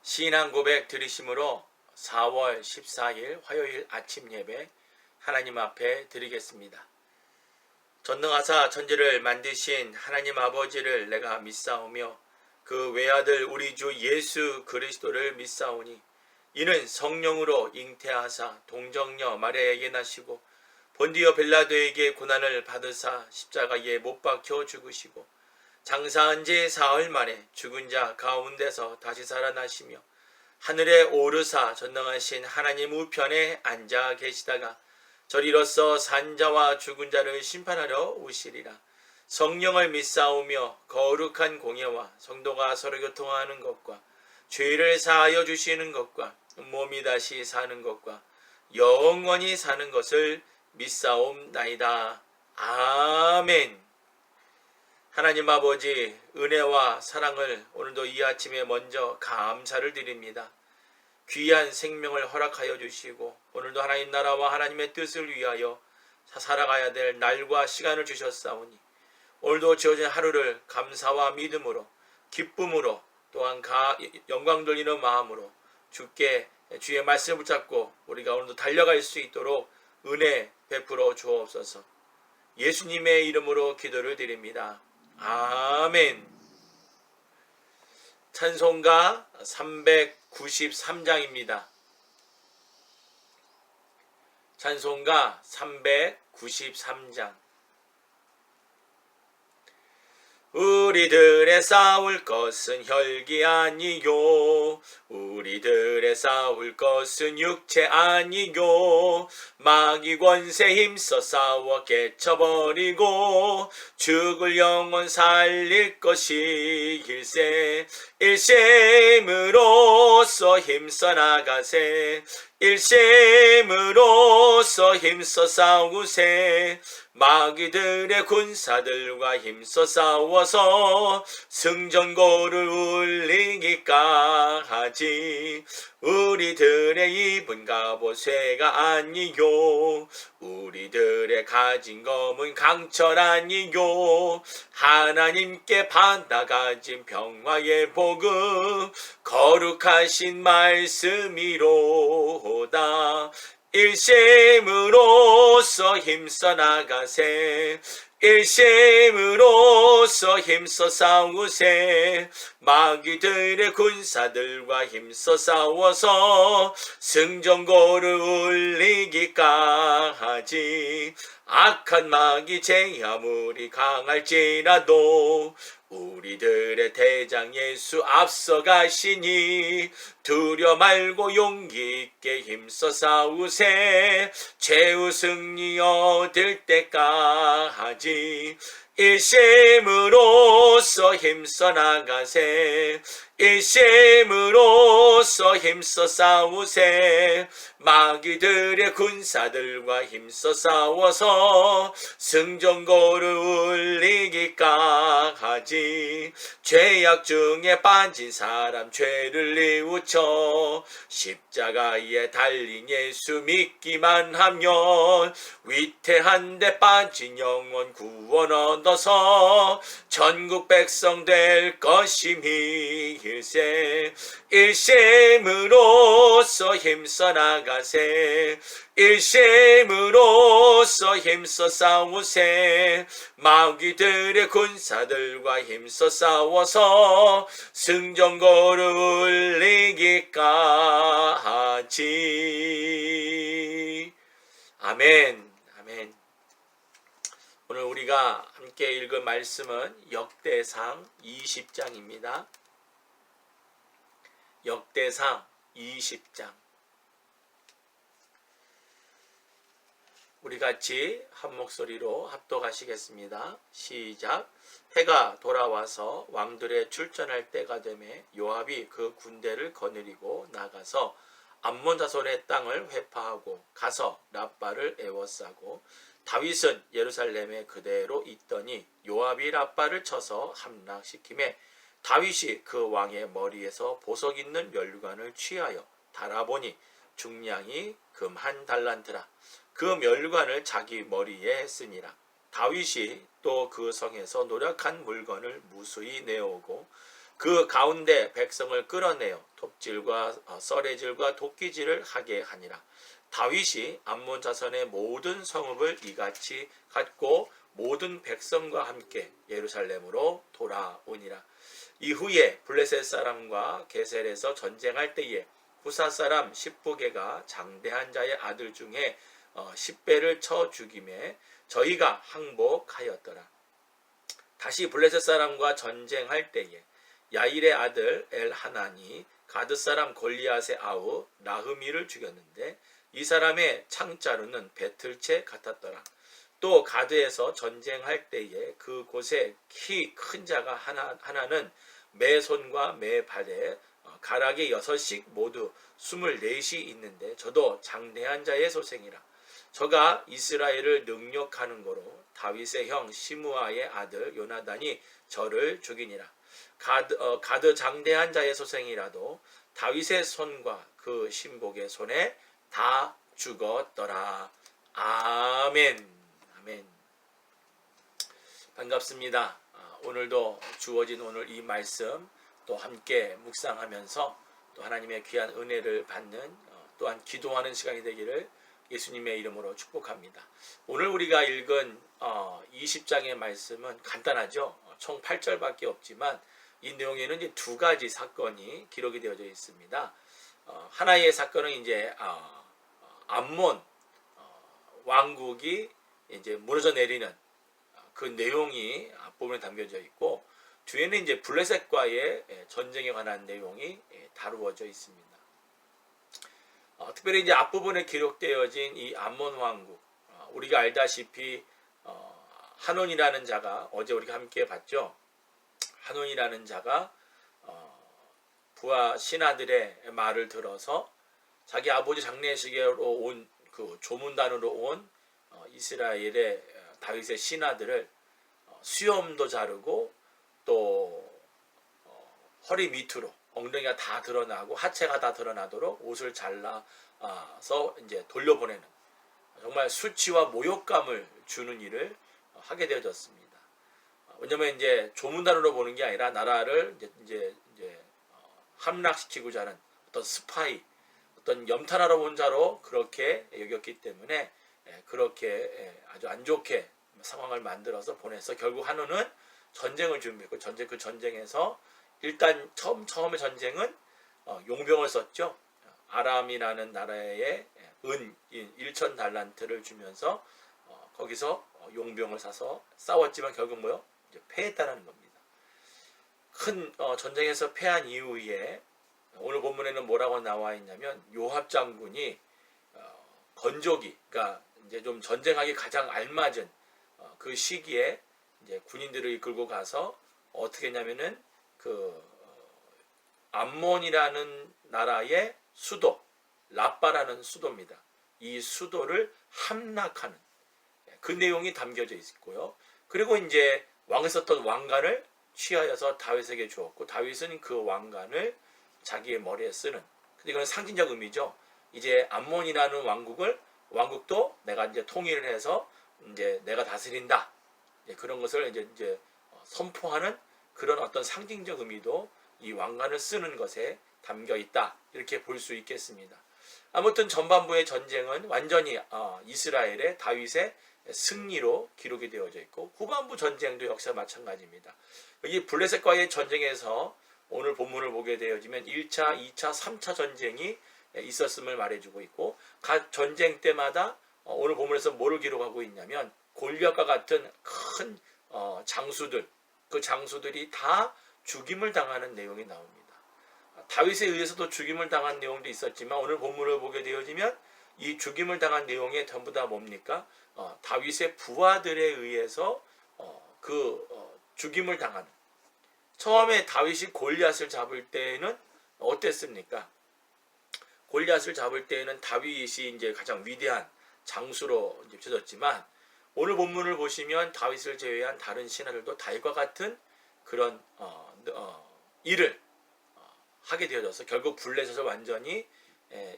신앙 고백 드리심으로 4월 14일 화요일 아침 예배 하나님 앞에 드리겠습니다. 전능하사 천지를 만드신 하나님 아버지를 내가 믿사오며 그 외아들 우리 주 예수 그리스도를 믿사오니 이는 성령으로 잉태하사 동정녀 마리아에게 나시고 본디오 빌라도에게 고난을 받으사 십자가에 못 박혀 죽으시고 장사한 지 사흘 만에 죽은 자 가운데서 다시 살아나시며 하늘에 오르사 전능하신 하나님 우편에 앉아 계시다가 저리로서 산자와 죽은 자를 심판하러 오시리라. 성령을 믿사오며 거룩한 공예와 성도가 서로 교통하는 것과 죄를 사하여 주시는 것과 몸이 다시 사는 것과 영원히 사는 것을 믿사옵나이다. 아멘. 하나님 아버지, 은혜와 사랑을 오늘도 이 아침에 먼저 감사를 드립니다. 귀한 생명을 허락하여 주시고 오늘도 하나님 나라와 하나님의 뜻을 위하여 살아가야 될 날과 시간을 주셨사오니 오늘도 주어진 하루를 감사와 믿음으로 기쁨으로 또한 영광 돌리는 마음으로 주께 주의 말씀을 붙잡고 우리가 오늘도 달려갈 수 있도록 은혜 베풀어 주옵소서. 예수님의 이름으로 기도를 드립니다. 아멘. 찬송가 393장입니다. 찬송가 393장. 우리들의 싸울 것은 혈기 아니요, 우리들의 싸울 것은 육체 아니요, 마귀 권세 힘써 싸워 깨쳐버리고 죽을 영혼 살릴 것이 일심으로써 힘써 나가세, 일심으로써 힘써 싸우세. 마귀들의 군사들과 힘써 싸워서 승전고를 울리기까 하지. 우리들의 입은 갑옷쇠가 아니요, 우리들의 가진 검은 강철 아니요, 하나님께 받아가진 평화의 복음 거룩하신 말씀이로다. 일심으로써 힘써 나가세, 일심으로써 힘써 싸우세. 마귀들의 군사들과 힘써 싸워서 승전고를 울리기까 하지. 악한 마귀 제 아무리 강할지라도 우리들의 대장 예수 앞서가시니 두려 말고 용기 있게 힘써 싸우세. 최후 승리 얻을 때까지 일심으로써 힘써 나가세, 일심으로써 힘써 싸우세. 마귀들의 군사들과 힘써 싸워서 승전고를 울리기까 하지. 죄악 중에 빠진 사람 죄를 뉘우쳐 십자가에 달린 예수 믿기만 하면 위태한데 빠진 영혼 구원 얻어서 전국 백성 될 것임일세. 일심으로써 힘써 나가세, 일심으로써 힘써 싸우세. 마귀들의 군사들과 힘써 싸워서 승전고를 울리기까 하지. 아멘. 아멘. 오늘 우리가 함께 읽은 말씀은 역대상 20장입니다. 역대상 20장. 우리 같이 한 목소리로 합독하시겠습니다. 시작. 해가 돌아와서 왕들의 출전할 때가 되매 요압이 그 군대를 거느리고 나가서 암몬 자손의 땅을 회파하고 가서 랍바를 에워싸고 다윗은 예루살렘에 그대로 있더니 요압이 랍바를 쳐서 함락시키매 다윗이 그 왕의 머리에서 보석 있는 면류관을 취하여 달아보니 중량이 금 1달란트라. 그 면류관을 자기 머리에 쓰니라. 다윗이 또 그 성에서 노력한 물건을 무수히 내어오고 그 가운데 백성을 끌어내어 톱질과 썰해질과 도끼질을 하게 하니라. 다윗이 암몬 자손의 모든 성읍을 이같이 갖고 모든 백성과 함께 예루살렘으로 돌아오니라. 이후에 블레셋 사람과 게셀에서 전쟁할 때에 후사 사람 십부게가 장대한 자의 아들 중에 10배를 쳐 죽임에 저희가 항복하였더라. 다시 블레셋 사람과 전쟁할 때에 야일의 아들 엘하나니 가드 사람 골리앗의 아우 라흐미를 죽였는데 이 사람의 창자루는 배틀채 같았더라. 또 가드에서 전쟁할 때에 그 곳에 키 큰 자가 하나는 매 손과 매 발에 가락이 6씩 모두 24이 있는데 저도 장대한 자의 소생이라. 저가 이스라엘을 능욕하는 거로 다윗의 형 시므아의 아들 요나단이 저를 죽이니라. 가드 장대한 자의 소생이라도 다윗의 손과 그 신복의 손에 다 죽었더라. 아멘. 아멘. 반갑습니다. 오늘도 주어진 오늘 이 말씀 또 함께 묵상하면서 또 하나님의 귀한 은혜를 받는 또한 기도하는 시간이 되기를 예수님의 이름으로 축복합니다. 오늘 우리가 읽은 20장의 말씀은 간단하죠. 총 8절밖에 없지만 이 내용에는 이제 두 가지 사건이 기록이 되어져 있습니다. 하나의 사건은 이제 암몬 왕국이 이제 무너져 내리는 그 내용이 앞부분에 담겨져 있고, 뒤에는 이제 블레셋과의 전쟁에 관한 내용이 다루어져 있습니다. 특별히 이제 앞부분에 기록되어진 이 암몬 왕국, 우리가 알다시피 한온이라는 자가 어제 우리가 함께 봤죠. 한온이라는 자가 부하 신하들의 말을 들어서 자기 아버지 장례식으로 온 그 조문단으로 온 이스라엘의 다윗의 신하들을 수염도 자르고 또 허리 밑으로 엉덩이가 다 드러나고 하체가 다 드러나도록 옷을 잘라서 이제 돌려보내는, 정말 수치와 모욕감을 주는 일을 하게 되어졌습니다. 왜냐하면 이제 조문단으로 보는 게 아니라 나라를 이제 함락시키고자 하는 어떤 스파이, 어떤 염탄하러 온 자로 그렇게 여겼기 때문에 그렇게 아주 안 좋게 상황을 만들어서 보내서 결국 한우는 전쟁을 준비했고, 그 전쟁에서 일단 처음의 전쟁은 용병을 썼죠. 아람이라는 나라에 은 1,000달란트를 주면서 거기서 용병을 사서 싸웠지만 결국 뭐요? 이제 패했다는 겁니다. 큰 전쟁에서 패한 이후에 오늘 본문에는 뭐라고 나와 있냐면, 요압 장군이 건조기, 그러니까 이제 좀 전쟁하기 가장 알맞은 그 시기에 이제 군인들을 이끌고 가서 어떻게 했냐면은 그 암몬이라는 나라의 수도 라빠라는 수도입니다. 이 수도를 함락하는 그 내용이 담겨져 있고요. 그리고 이제 왕에 썼던 왕관을 취하여서 다윗에게 주었고, 다윗은 그 왕관을 자기의 머리에 쓰는. 근데 이건 상징적 의미죠. 이제 암몬이라는 왕국도 내가 이제 통일을 해서 이제 내가 다스린다. 그런 것을 이제 선포하는 그런 어떤 상징적 의미도 이 왕관을 쓰는 것에 담겨 있다. 이렇게 볼 수 있겠습니다. 아무튼 전반부의 전쟁은 완전히 이스라엘의 다윗의 승리로 기록이 되어져 있고, 후반부 전쟁도 역시 마찬가지입니다. 여기 블레셋과의 전쟁에서 오늘 본문을 보게 되어지면 1차, 2차, 3차 전쟁이 있었음을 말해주고 있고, 각 전쟁 때마다 오늘 본문에서 뭐를 기록하고 있냐면 골리앗과 같은 큰 장수들, 그 장수들이 다 죽임을 당하는 내용이 나옵니다. 다윗에 의해서도 죽임을 당한 내용도 있었지만 오늘 본문을 보게 되어지면 이 죽임을 당한 내용에 전부 다 뭡니까? 다윗의 부하들에 의해서 죽임을 당하는. 처음에 다윗이 골리앗을 잡을 때는 어땠습니까? 골리앗을 잡을 때는 다윗이 이제 가장 위대한 장수로 이제 쳐졌지만, 오늘 본문을 보시면 다윗을 제외한 다른 신하들도 다윗과 같은 그런 일을 하게 되어져서 결국 블레셋을 완전히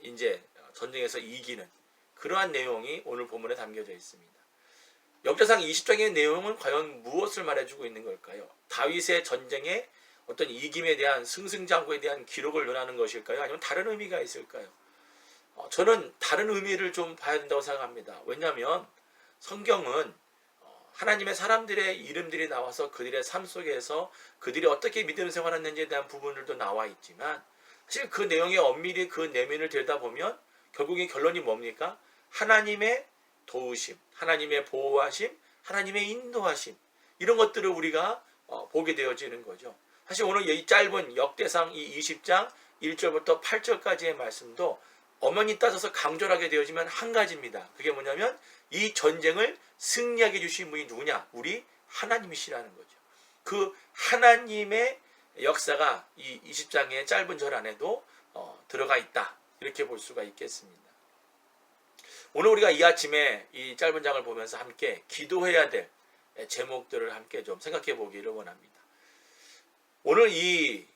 이제 전쟁에서 이기는 그러한 내용이 오늘 본문에 담겨져 있습니다. 역사상 20장의 내용은 과연 무엇을 말해주고 있는 걸까요? 다윗의 전쟁에 어떤 이김에 대한 승승장구에 대한 기록을 논하는 것일까요? 아니면 다른 의미가 있을까요? 저는 다른 의미를 좀 봐야 된다고 생각합니다. 왜냐하면 성경은 하나님의 사람들의 이름들이 나와서 그들의 삶 속에서 그들이 어떻게 믿음 생활했는지에 대한 부분들도 나와 있지만 사실 그 내용의 엄밀히 그 내면을 들여다보면 결국에 결론이 뭡니까? 하나님의 도우심, 하나님의 보호하심, 하나님의 인도하심 이런 것들을 우리가 보게 되어지는 거죠. 사실 오늘 이 짧은 역대상 이 20장 1절부터 8절까지의 말씀도 엄연히 따져서 강조하게 되어지면 한 가지입니다. 그게 뭐냐면 이 전쟁을 승리하게 주신 분이 누구냐? 우리 하나님이시라는 거죠. 그 하나님의 역사가 이 20장의 짧은 절 안에도 들어가 있다. 이렇게 볼 수가 있겠습니다. 오늘 우리가 이 아침에 이 짧은 장을 보면서 함께 기도해야 될 제목들을 함께 좀 생각해 보기를 원합니다. 오늘 이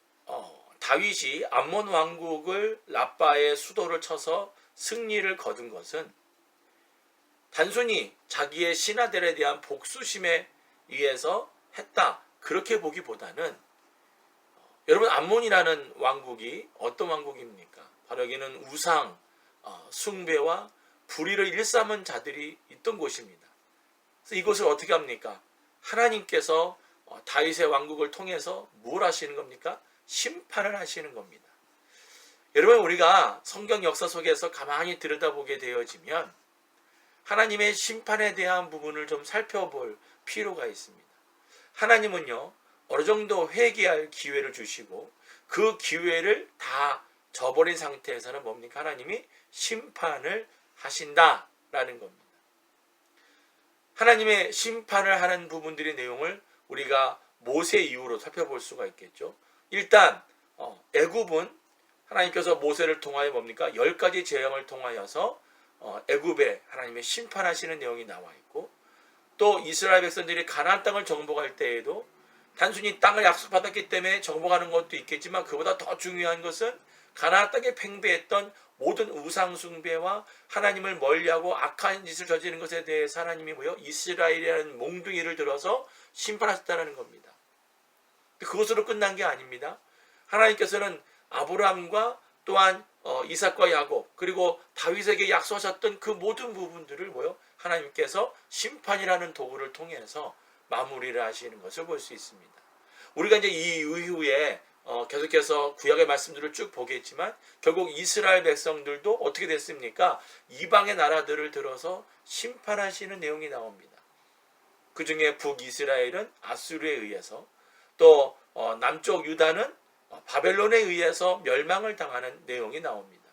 다윗이 암몬 왕국을 라빠의 수도를 쳐서 승리를 거둔 것은 단순히 자기의 신하들에 대한 복수심에 의해서 했다. 그렇게 보기보다는 여러분 암몬이라는 왕국이 어떤 왕국입니까? 바로 여기는 우상, 숭배와 불의를 일삼은 자들이 있던 곳입니다. 그래서 이곳을 어떻게 합니까? 하나님께서 다윗의 왕국을 통해서 뭘 하시는 겁니까? 심판을 하시는 겁니다. 여러분 우리가 성경 역사 속에서 가만히 들여다보게 되어지면 하나님의 심판에 대한 부분을 좀 살펴볼 필요가 있습니다. 하나님은요 어느 정도 회개할 기회를 주시고 그 기회를 다 저버린 상태에서는 뭡니까? 하나님이 심판을 하신다라는 겁니다. 하나님의 심판을 하는 부분들의 내용을 우리가 모세 이후로 살펴볼 수가 있겠죠. 일단 애굽은 하나님께서 모세를 통하여 뭡니까? 10가지 재앙을 통하여서 애굽에 하나님의 심판하시는 내용이 나와 있고 또 이스라엘 백성들이 가나안 땅을 정복할 때에도 단순히 땅을 약속받았기 때문에 정복하는 것도 있겠지만 그보다 더 중요한 것은 가나안 땅에 팽배했던 모든 우상 숭배와 하나님을 멀리하고 악한 짓을 저지르는 것에 대해서 하나님이 이스라엘이라는 몽둥이를 들어서 심판하셨다는 겁니다. 그것으로 끝난 게 아닙니다. 하나님께서는 아브라함과 또한 이삭과 야곱 그리고 다윗에게 약속하셨던 그 모든 부분들을 하나님께서 심판이라는 도구를 통해서 마무리를 하시는 것을 볼 수 있습니다. 우리가 이제 이 이후에 계속해서 구약의 말씀들을 쭉 보겠지만 결국 이스라엘 백성들도 어떻게 됐습니까? 이방의 나라들을 들어서 심판하시는 내용이 나옵니다. 그 중에 북이스라엘은 아수르에 의해서 또 남쪽 유다는 바벨론에 의해서 멸망을 당하는 내용이 나옵니다.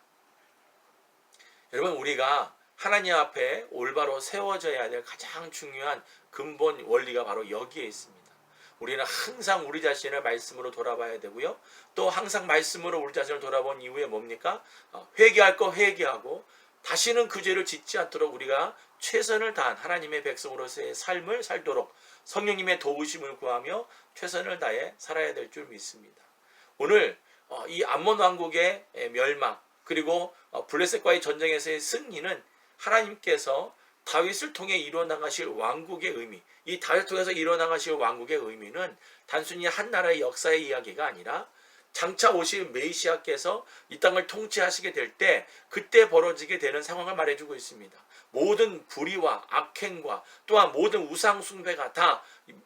여러분 우리가 하나님 앞에 올바로 세워져야 될 가장 중요한 근본 원리가 바로 여기에 있습니다. 우리는 항상 우리 자신을 말씀으로 돌아봐야 되고요. 또 항상 말씀으로 우리 자신을 돌아본 이후에 뭡니까? 회개할 거 회개하고 다시는 그 죄를 짓지 않도록 우리가 최선을 다한 하나님의 백성으로서의 삶을 살도록 성령님의 도우심을 구하며 최선을 다해 살아야 될 줄 믿습니다. 오늘 이 암몬 왕국의 멸망 그리고 블레셋과의 전쟁에서의 승리는 하나님께서 다윗을 통해 이루어나가실 왕국의 의미, 이 다윗을 통해서 이루어나가실 왕국의 의미는 단순히 한 나라의 역사의 이야기가 아니라 장차 오실 메시아께서 이 땅을 통치하시게 될 때 그때 벌어지게 되는 상황을 말해주고 있습니다. 모든 불의와 악행과 또한 모든 우상 숭배가 다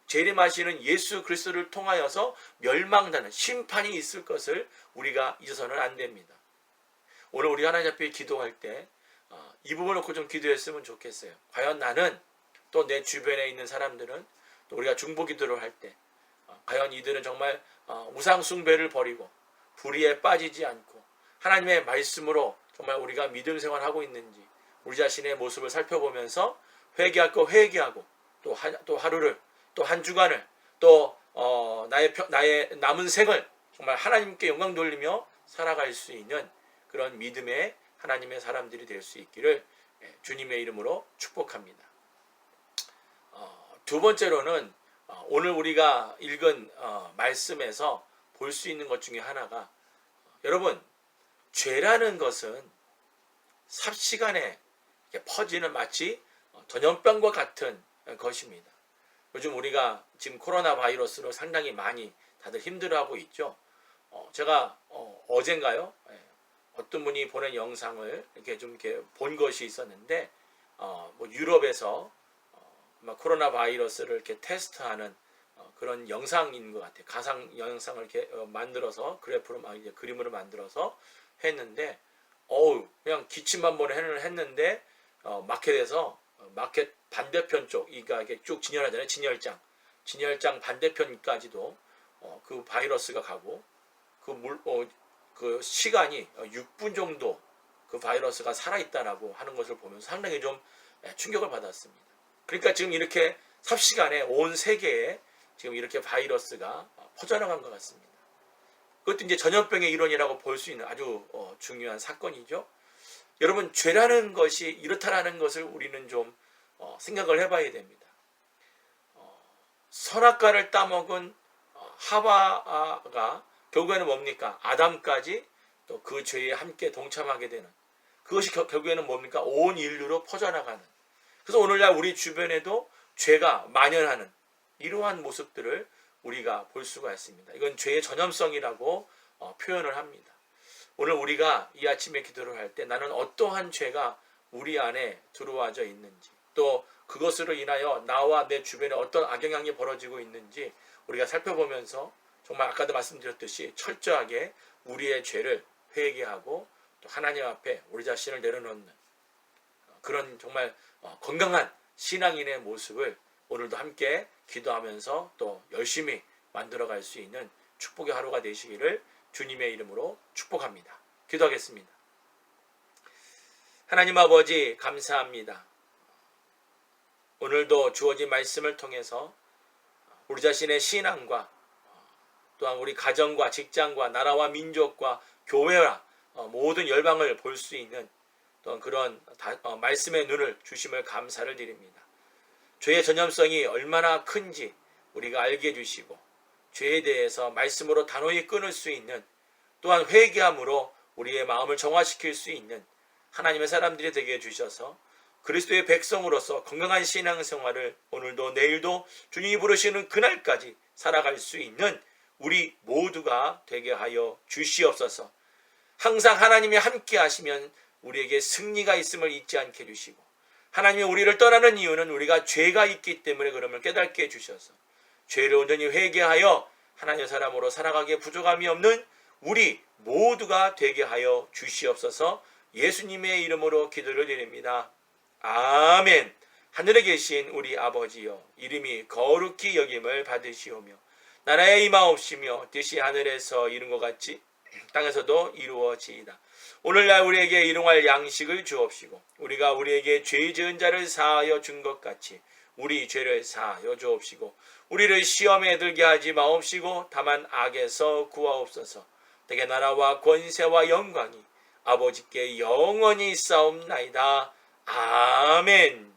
재림하시는 예수 그리스도를 통하여서 멸망하는 심판이 있을 것을 우리가 잊어서는 안 됩니다. 오늘 우리 하나님 앞에 기도할 때 이 부분을 놓고 좀 기도했으면 좋겠어요. 과연 나는 또 내 주변에 있는 사람들은 또 우리가 중보 기도를 할 때 과연 이들은 정말 우상 숭배를 버리고 불의에 빠지지 않고 하나님의 말씀으로 정말 우리가 믿음 생활하고 있는지 우리 자신의 모습을 살펴보면서 회개할 거 회개하고 또 하루를 또 한 주간을 또 나의 남은 생을 정말 하나님께 영광 돌리며 살아갈 수 있는 그런 믿음의 하나님의 사람들이 될 수 있기를 주님의 이름으로 축복합니다. 두 번째로는 오늘 우리가 읽은 말씀에서 볼 수 있는 것 중에 하나가 여러분 죄라는 것은 삽시간에 퍼지는 마치 전염병과 같은 것입니다. 요즘 우리가 지금 코로나 바이러스로 상당히 많이 다들 힘들어하고 있죠. 제가 어젠가요? 어떤 분이 보낸 영상을 이렇게 좀 이렇게 본 것이 있었는데 뭐 유럽에서 코로나 바이러스를 이렇게 테스트하는 그런 영상인 것 같아요. 가상 영상을 이렇게 만들어서 그래프로 이제 그림으로 만들어서 했는데 그냥 기침만 번에 했는데 마켓에서 마켓 반대편 쪽, 그러니까 이게 쭉 진열하잖아요. 진열장 반대편까지도 그 바이러스가 가고 그 시간이 6분 정도 그 바이러스가 살아있다라고 하는 것을 보면서 상당히 좀 충격을 받았습니다. 그러니까 지금 이렇게 삽시간에 온 세계에 지금 이렇게 바이러스가 퍼져나간 것 같습니다. 그것도 이제 전염병의 일원이라고 볼 수 있는 아주 중요한 사건이죠. 여러분, 죄라는 것이 이렇다라는 것을 우리는 좀 생각을 해봐야 됩니다. 선악과를 따먹은 하와가 결국에는 뭡니까? 아담까지 또 그 죄에 함께 동참하게 되는, 그것이 결국에는 뭡니까? 온 인류로 퍼져나가는. 그래서 오늘날 우리 주변에도 죄가 만연하는 이러한 모습들을 우리가 볼 수가 있습니다. 이건 죄의 전염성이라고 표현을 합니다. 오늘 우리가 이 아침에 기도를 할 때 나는 어떠한 죄가 우리 안에 들어와져 있는지, 또 그것으로 인하여 나와 내 주변에 어떤 악영향이 벌어지고 있는지 우리가 살펴보면서 정말 아까도 말씀드렸듯이 철저하게 우리의 죄를 회개하고 또 하나님 앞에 우리 자신을 내려놓는 그런 정말 건강한 신앙인의 모습을 오늘도 함께 기도하면서 또 열심히 만들어갈 수 있는 축복의 하루가 되시기를 주님의 이름으로 축복합니다. 기도하겠습니다. 하나님 아버지, 감사합니다. 오늘도 주어진 말씀을 통해서 우리 자신의 신앙과 또한 우리 가정과 직장과 나라와 민족과 교회와 모든 열방을 볼 수 있는 또한 그런 말씀의 눈을 주심을 감사를 드립니다. 죄의 전염성이 얼마나 큰지 우리가 알게 해주시고 죄에 대해서 말씀으로 단호히 끊을 수 있는, 또한 회개함으로 우리의 마음을 정화시킬 수 있는 하나님의 사람들이 되게 해주셔서 그리스도의 백성으로서 건강한 신앙생활을 오늘도 내일도 주님이 부르시는 그날까지 살아갈 수 있는 우리 모두가 되게 하여 주시옵소서. 항상 하나님이 함께 하시면 우리에게 승리가 있음을 잊지 않게 해주시고, 하나님이 우리를 떠나는 이유는 우리가 죄가 있기 때문에 그럼을 깨닫게 해주셔서 죄를 온전히 회개하여 하나님의 사람으로 살아가기에 부족함이 없는 우리 모두가 되게 하여 주시옵소서. 예수님의 이름으로 기도를 드립니다. 아멘. 하늘에 계신 우리 아버지여, 이름이 거룩히 여김을 받으시오며 나라의 임하옵시며 뜻이 하늘에서 이룬 것 같이 땅에서도 이루어지이다. 오늘날 우리에게 일용할 양식을 주옵시고 우리가 우리에게 죄 지은 자를 사하여 준 것 같이 우리 죄를 사하여 주옵시고 우리를 시험에 들게 하지 마옵시고 다만 악에서 구하옵소서. 되게 나라와 권세와 영광이 아버지께 영원히 있사옵나이다. 아멘.